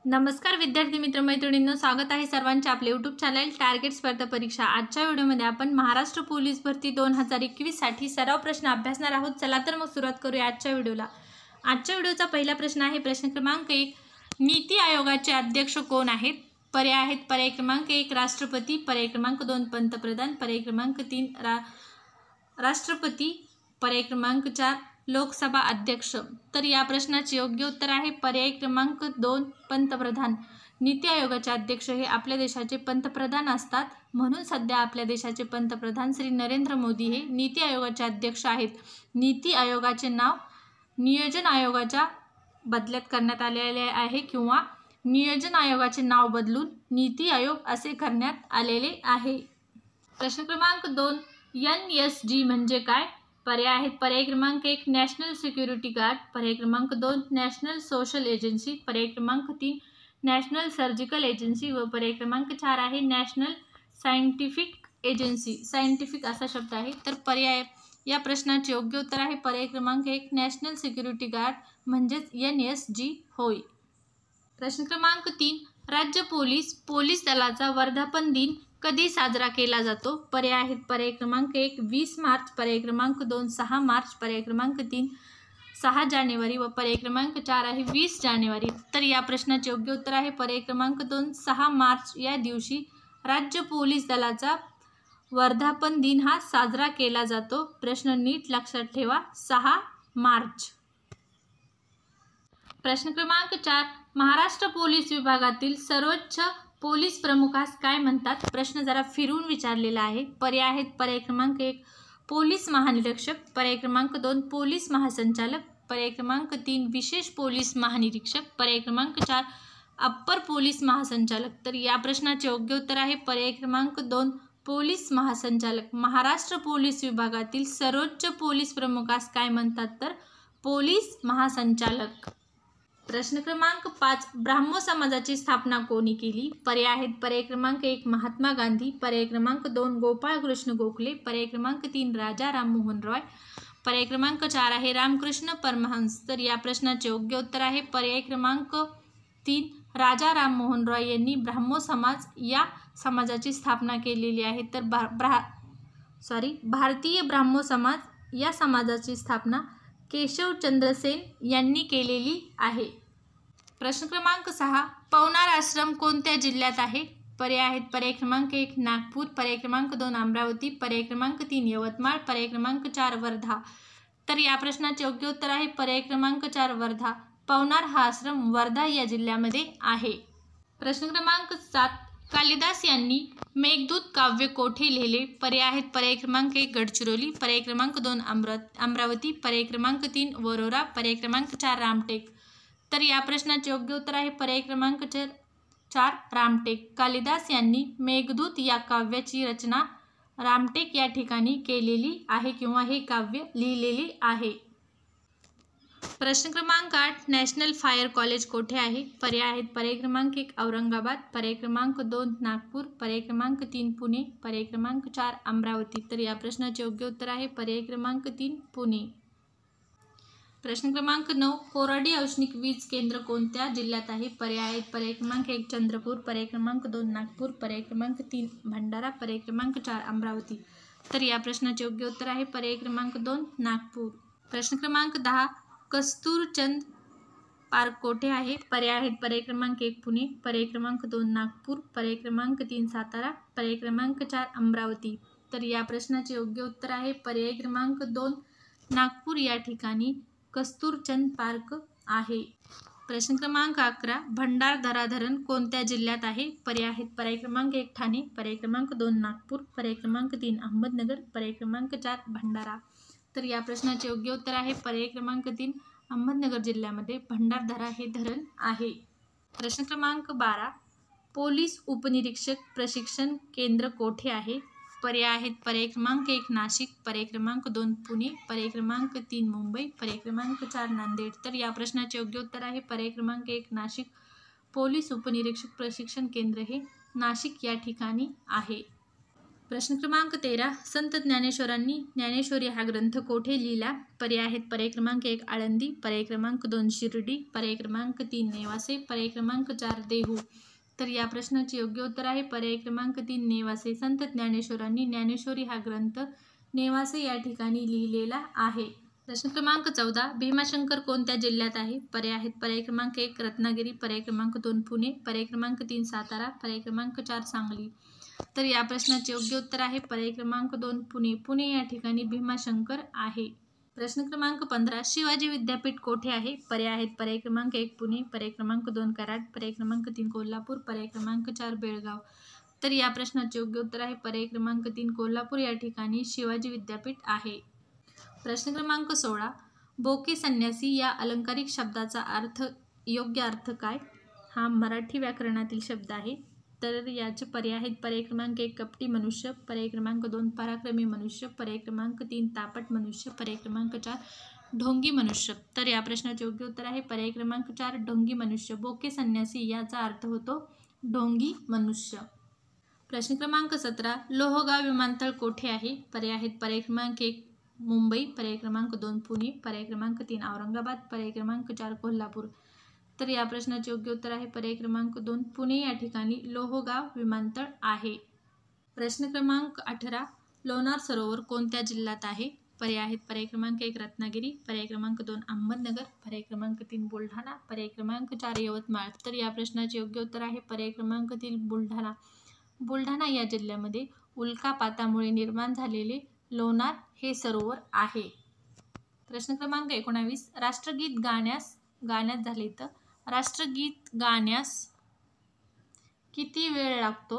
नमस्कार विद्यार्थी मित्र मैत्रिणींनो, स्वागत आहे सर्वांचे आपले यूट्यूब चॅनल टार्गेट स्पर्धा परीक्षा। आजच्या व्हिडिओमध्ये आपण महाराष्ट्र पोलीस भरती 2021 साठी सराव प्रश्न अभ्यासणार आहोत। चला तर मग सुरुवात करूया आजच्या व्हिडिओला। आजच्या व्हिडिओचा पहिला प्रश्न आहे प्रश्न क्रमांक 1, नीति आयोगाचे अध्यक्ष कोण आहेत? पर्याय आहेत पर्याय क्रमांक 1 राष्ट्रपती, पर्याय क्रमांक 2 पंतप्रधान, पर्याय क्रमांक 3 राष्ट्रपती, पर्याय क्रमांक 4 लोकसभा अध्यक्ष। तर या प्रश्नाचे योग्य उत्तर आहे पर्याय क्रमांक 2 पंतप्रधान। नीति आयोगाचे अध्यक्ष हे आपल्या देशाचे पंतप्रधान असतात, म्हणून सध्या आपल्या देशाचे पंतप्रधान श्री नरेंद्र मोदी हे नीति आयोगाचे अध्यक्ष आहेत। नीति आयोगाचे नाव नियोजन आयोगाच्या बदल्यात करण्यात आलेले आहे किंवा नियोजन आयोगाचे नाव बदलून नीति आयोग असे करण्यात आलेले आहे। प्रश्न क्रमांक 2, NSG म्हणजे काय? पर्याय आहेत पर्याय क्रमांक 1 नॅशनल सिक्युरिटी गार्ड, पर्याय क्रमांक 2 नॅशनल सोशल एजन्सी, पर्याय क्रमांक 3 नॅशनल सर्जिकल एजन्सी व पर्याय क्रमांक 4 आहे नॅशनल सायंटिफिक एजन्सी। सायंटिफिक असा शब्द आहे, तर पर्याय या प्रश्नाचे योग्य उत्तर आहे पर्याय क्रमांक 1 नॅशनल सिक्युरिटी गार्ड म्हणजेच NSG होय। प्रश्न क्रमांक 3, राज्य पोलीस दलाचा वर्धापन दिन कधी साजरा केला जातो? पर्याय आहेत पर्याय क्रमांक 1 20 मार्च, पर्याय क्रमांक 2 6 मार्च, पर्याय क्रमांक 3 6 जानेवारी व पर्याय क्रमांक 4 आहे 20 जानेवारी। तर या प्रश्नाचे योग्य उत्तर आहे पर्याय क्रमांक 2 6 मार्च या दिवशी राज्य पोलीस दलाचा वर्धापन दिन हा साजरा केला जातो। प्रश्न नीट लक्षात ठेवा 6 मार्च। प्रश्न क्रमांक 4, महाराष्ट्र पोलीस विभागातील सर्वोच्च पोलीस प्रमुखास काय म्हणतात? प्रश्न जरा फिरून विचारलेला आहे। पर्याय आहेत पर्याय क्रमांक 1 पोलीस महानिरीक्षक, पर्याय क्रमांक 2 पोलीस महासंचालक, पर्याय क्रमांक 3 विशेष पोलीस महानिरीक्षक, पर्याय क्रमांक 4 अप्पर पोलीस महासंचालक। तर या प्रश्नाचे योग्य उत्तर आहे पर्याय क्रमांक 2 पोलीस महासंचालक। महाराष्ट्र पोलीस विभागातील सर्वोच्च पोलीस प्रमुखास काय म्हणतात? तर पोलीस महासंचालक। प्रश्न क्रमांक 5, ब्राह्मो समाजाची स्थापना कोणी केली? पर्याय आहेत पर्याय क्रमांक 1 महात्मा गांधी, पर्याय क्रमांक 2 गोपाळ कृष्ण गोखले, पर्याय क्रमांक 3 राजा राममोहन रॉय, पर्याय क्रमांक 4 आहे रामकृष्ण परमहंस। तर या प्रश्नाचे योग्य उत्तर आहे पर्याय क्रमांक 3 राजा राममोहन रॉय यांनी ब्राह्मो समाज या समाजाची स्थापना केलेली आहे। तर भारतीय ब्राह्मो समाज या समाजाची स्थापना केशवचंद्र सेन यांनी केलेली आहे। प्रश्न क्रमांक 6, पवनार आश्रम कोणत्या जिल्ह्यात आहे? पर्याय आहेत पर्याय क्रमांक 1 नागपूर, पर्याय क्रमांक 2 अमरावती, पर्याय क्रमांक 3 यवतमाळ, पर्याय क्रमांक 4 वर्धा। तर या प्रश्नाचे योग्य उत्तर आहे पर्याय क्रमांक 4 वर्धा। पवनार हा आश्रम वर्धा या जिल्ह्यामध्ये आहे। प्रश्न क्रमांक 7, कालिदास यांनी मेघदूत काव्य कोठे लिहिले? पर्याय आहेत पर्याय क्रमांक 1 गडचिरोली, पर्याय क्रमांक 2 अमरावती, पर्याय क्रमांक 3 वरोरा, पर्याय क्रमांक 4 रामटेक। तर या प्रश्नाचे योग्य उत्तर आहे पर्याय क्रमांक 4 रामटेक। कालिदास यांनी मेघदूत या काव्याची रचना रामटेक या ठिकाणी केलेली आहे किंवा हे काव्य लिहिलेले आहे। प्रश्न क्रमांक 8, नॅशनल फायर कॉलेज कोठे आहे? पर्याय आहेत पर्याय क्रमांक 1 औरंगाबाद, पर्याय क्रमांक 2 नागपूर, पर्याय क्रमांक 3 पुणे, पर्याय क्रमांक 4 अमरावती। तर या प्रश्नाचे योग्य उत्तर आहे पर्याय क्रमांक 3 पुणे। प्रश्न क्रमांक 9, कोराडी औष्णिक वीज केंद्र कोणत्या जिल्ह्यात आहे? पर्याय आहेत पर्याय क्रमांक 1 चंद्रपूर, पर्याय क्रमांक 2 नागपूर, पर्याय क्रमांक 3 भंडारा, पर्याय क्रमांक 4 अमरावती। तर या प्रश्नाचे योग्य उत्तर आहे पर्याय क्रमांक 2 नागपूर। प्रश्न क्रमांक 10, कस्तूरचंद पार्क कोठे आहे? पर्याय आहेत पर्याय क्रमांक 1 पुणे, पर्याय क्रमांक 2 नागपूर, पर्याय क्रमांक 3 सातारा, पर्याय क्रमांक 4 अमरावती। तर या प्रश्नाचे योग्य उत्तर आहे पर्याय क्रमांक 2 नागपूर या ठिकाणी कस्तूरचंद पार्क आहे। प्रश्न क्रमांक 11, भंडारदरा धरण कोणत्या जिल्ह्यात आहे? पर्याय आहेत पर्याय क्रमांक 1 ठाणे, पर्याय क्रमांक 2 नागपूर, पर्याय क्रमांक 3 अहमदनगर, पर्याय क्रमांक 4 भंडारा। तर या प्रश्नाचे योग्य उत्तर आहे पर्याय क्रमांक 3 अहमदनगर जिल्ह्यामध्ये भंडारदरा हे धरण आहे। प्रश्न क्रमांक 12, पोलीस उपनिरीक्षक प्रशिक्षण केंद्र कोठे आहे? पर्याय आहेत पर्याय क्रमांक 1 नाशिक, पर्याय क्रमांक 2 पुणे, पर्याय क्रमांक 3 मुंबई, पर्याय क्रमांक 4 नांदेड। तर या प्रश्नाचे योग्य उत्तर आहे पर्याय क्रमांक 1 नाशिक। पोलीस उपनिरीक्षक प्रशिक्षण केंद्र हे नाशिक या ठिकाणी आहे। प्रश्न क्रमांक 13. संत ज्ञानेश्वरांनी ज्ञानेश्वरी हा ग्रंथ कोठे लिहिला? पर्याय आहेत पर्याय क्रमांक 1 आळंदी, पर्याय क्रमांक 2 शिर्डी, पर्याय क्रमांक 3 नेवासे, पर्याय क्रमांक 4 देहू. तर या प्रश्नाचे योग्य उत्तर आहे पर्याय क्रमांक 3 नेवासे. संत ज्ञानेश्वरांनी ज्ञानेश्वरी हा ग्रंथ नेवासे या ठिकाणी लिहिलेला आहे. प्रश्न क्रमांक 14. भीमाशंकर कोणत्या जिल्ह्यात आहे? पर्याय आहेत पर्याय क्रमांक 1 रत्नागिरी, पर्याय क्रमांक 2 पुणे, पर्याय क्रमांक 3 सातारा, पर्याय क्रमांक 4 सांगली. तर या प्रश्नाचे योग्य उत्तर आहे पर्याय क्रमांक 2 पुणे. पुणे या ठिकाणी भीमाशंकर आहे. प्रश्न क्रमांक 15. शिवाजी विद्यापीठ कोठे आहे? पर्याय आहेत पर्याय क्रमांक 1 पुणे, पर्याय क्रमांक 2 कराड, पर्याय क्रमांक 3 कोल्हापूर, पर्याय क्रमांक 4 बेळगाव. तर या प्रश्नाचे योग्य उत्तर आहे पर्याय क्रमांक 3 कोल्हापूर या ठिकाणी शिवाजी विद्यापीठ आहे. प्रश्न क्रमांक 16. बोके संन्यासी या अलंकारिक शब्दाचा योग्य अर्थ काय? हा मराठी व्याकरणातील शब्द आहे. तर याचे पर्याय आहेत पर्याय क्रमांक 1 कपटी मनुष्य, पर्याय क्रमांक 2 पराक्रमी मनुष्य, पर्याय क्रमांक 3 तापट मनुष्य, पर्याय क्रमांक 4 ढोंगी मनुष्य. तर या प्रश्नाचे योग्य उत्तर आहे पर्याय क्रमांक 4 ढोंगी मनुष्य. बोके संन्यासी याचा अर्थ होतो ढोंगी मनुष्य. प्रश्न क्रमांक 17. लोहगाव विमानतळ कोठे आहे? पर्याय आहेत पर्याय क्रमांक 1 मुंबई, पर्याय क्रमांक 2 पुणे, पर्याय क्रमांक 3 औरंगाबाद, पर्याय क्रमांक 4 कोल्हापूर. तर या प्रश्नाचे योग्य उत्तर आहे पर्याय क्रमांक 2 पुणे या ठिकाणी लोहगाव विमानतळ आहे. प्रश्न क्रमांक 18. लोणार सरोवर कोणत्या जिल्ह्यात आहे? पर्याय आहेत पर्याय क्रमांक 1 रत्नागिरी, पर्याय क्रमांक 2 अहमदनगर, पर्याय क्रमांक 3 बुलढाणा, पर्याय क्रमांक 4 यवतमाळ. तर या प्रश्नाचे योग्य उत्तर आहे पर्याय क्रमांक 3 बुलढाणा. बुलढाणा या जिल्ह्यामध्ये उल्कापातामुळे निर्माण झालेले लोणार हे सरोवर आहे. प्रश्न क्रमांक 19. राष्ट्रगीत गाण्यास झाले तर राष्ट्रगीत गाण्यास किती वेळ लागतो?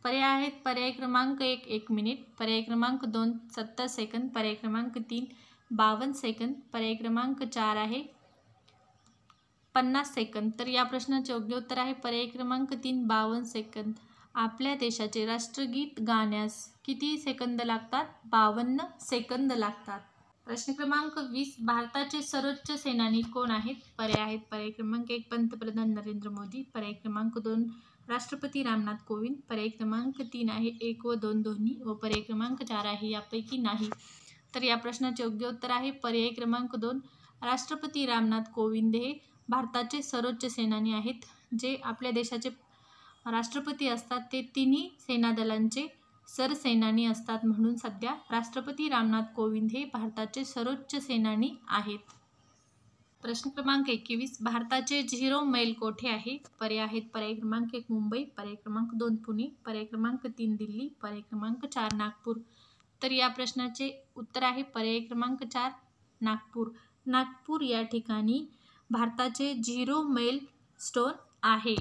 पर्याय आहेत पर्याय क्रमांक 1 1 मिनिट, पर्याय क्रमांक 2 70 सेकंद, पर्याय क्रमांक 3 52 सेकंद, पर्याय क्रमांक 4 आहे 50 सेकंद. तर या प्रश्नाचे योग्य उत्तर आहे पर्याय क्रमांक 3 52 सेकंद. आपल्या देशाचे राष्ट्रगीत गाण्यास किती सेकंद लागतात? 52 सेकंद लागतात. प्रश्न क्रमांक 20. भारताचे सर्वोच्च सेनानी कोण आहेत? पर्याय आहेत पर्याय क्रमांक 1 पंतप्रधान नरेंद्र मोदी, पर्याय क्रमांक 2 राष्ट्रपती रामनाथ कोविंद, पर्याय क्रमांक 3 आहे 1 व 2 दोन्ही, व पर्याय क्रमांक 4 आहे यापैकी नाही. तर या प्रश्नाचे योग्य उत्तर आहे पर्याय क्रमांक 2 राष्ट्रपती रामनाथ कोविंद हे भारताचे सर्वोच्च सेनानी आहेत. जे आपल्या देशाचे राष्ट्रपती असतात ते तिन्ही सेनादलांचे सरसेनानी असतात, म्हणून सध्या राष्ट्रपती रामनाथ कोविंद हे भारताचे सर्वोच्च सेनानी आहेत. प्रश्न क्रमांक 21. भारताचे 0 मैल कोठे आहे? पर्याय आहेत पर्याय क्रमांक 1 मुंबई, पर्याय क्रमांक 2 पुणे, पर्याय क्रमांक 3 दिल्ली, पर्याय क्रमांक 4 नागपूर. तर या प्रश्नाचे उत्तर आहे पर्याय क्रमांक 4 नागपूर. नागपूर या ठिकाणी भारताचे 0 मैल स्टोन आहे.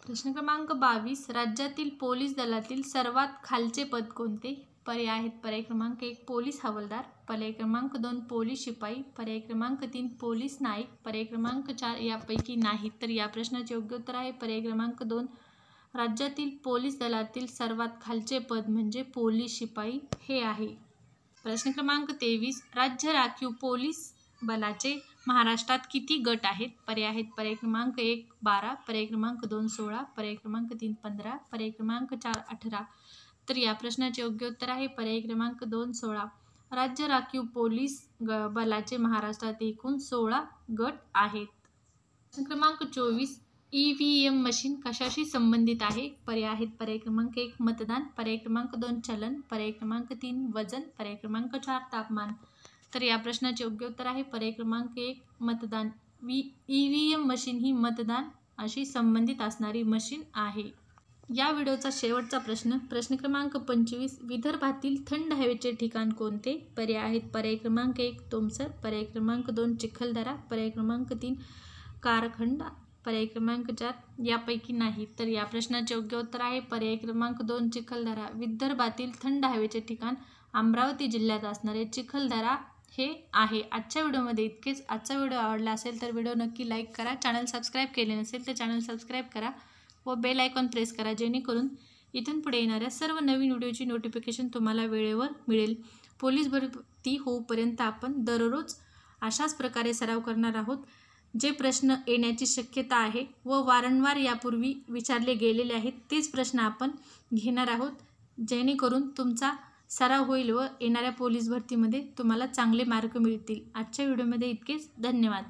प्रश्न क्रमांक 22. राज्यातील पोलीस दलातील सर्वात खालचे पद कोणते? पर्याय आहेत पर्याय क्रमांक 1 पोलीस हवालदार, पर्याय क्रमांक 2 पोलीस शिपाई, पर्याय क्रमांक 3 पोलीस नाईक, पर्याय क्रमांक 4 यापैकी नाही. तर या प्रश्नाचे योग्य उत्तर आहे पर्याय क्रमांक 2 राज्यातील पोलीस दलातील सर्वात खालचे पद म्हणजे पोलीस शिपाई हे आहे. प्रश्न क्रमांक 23. राज्य राखीव पोलीस बलाचे महाराष्ट्रात किती गट आहेत? पर्याय आहेत पर्याय क्रमांक 1 12, पर्याय क्रमांक 2 16, पर्याय क्रमांक 3 15, पर्याय क्रमांक 4 18. तर या प्रश्नाचे योग्य उत्तर आहे पर्याय क्रमांक 2 16. राज्य राखीव पोलीस बलाचे महाराष्ट्रात एकूण 16 गट आहेत. प्रश्न क्रमांक 24. EVM मशीन कशाशी संबंधित आहे? पर्याय आहेत पर्याय क्रमांक 1 मतदान, पर्याय क्रमांक 2 चलन, पर्याय क्रमांक 3 वजन, पर्याय क्रमांक 4 तापमान. तर या प्रश्नाचे योग्य उत्तर आहे पर्याय क्रमांक 1 मतदान. EVM मशीन ही मतदान अशी संबंधित असणारी मशीन आहे. या व्हिडिओचा शेवटचा प्रश्न क्रमांक 25. विदर्भातील थंड हवेचे ठिकाण कोणते? पर्याय आहेत पर्याय क्रमांक 1 तुमसर, पर्याय क्रमांक 2 चिखलदरा, पर्याय क्रमांक 3 कारखंड, पर्याय क्रमांक 4 यापैकी नाही. तर या प्रश्नाचे योग्य उत्तर आहे पर्याय क्रमांक 2 चिखलदरा. विदर्भातील थंड हवेचे ठिकाण अमरावती जिल्ह्यात असणारे चिखलदरा हे आहे. आजच्या व्हिडिओमध्ये इतकेच. आजचा व्हिडिओ आवडला असेल तर व्हिडिओ नक्की लाईक करा. चॅनल सबस्क्राईब केले नसेल तर चॅनल सबस्क्राईब करा व बेल आयकॉन प्रेस करा, जेणेकरून इथून पुढे येणाऱ्या सर्व नवीन व्हिडिओची नोटिफिकेशन तुम्हाला वेळेवर मिळेल. पोलीस भरती होऊपर्यंत आपण दररोज अशाच प्रकारे सराव करणार आहोत, जे प्रश्न येण्याची शक्यता आहे व वारंवार यापूर्वी विचारले गेलेले आहेत तेच प्रश्न आपण घेणार आहोत, जेणेकरून तुमचा सराव होईल व येणाऱ्या पोलीस भरतीमध्ये तुम्हाला चांगले मार्क मिळतील. आजच्या व्हिडिओमध्ये इतकेच. धन्यवाद.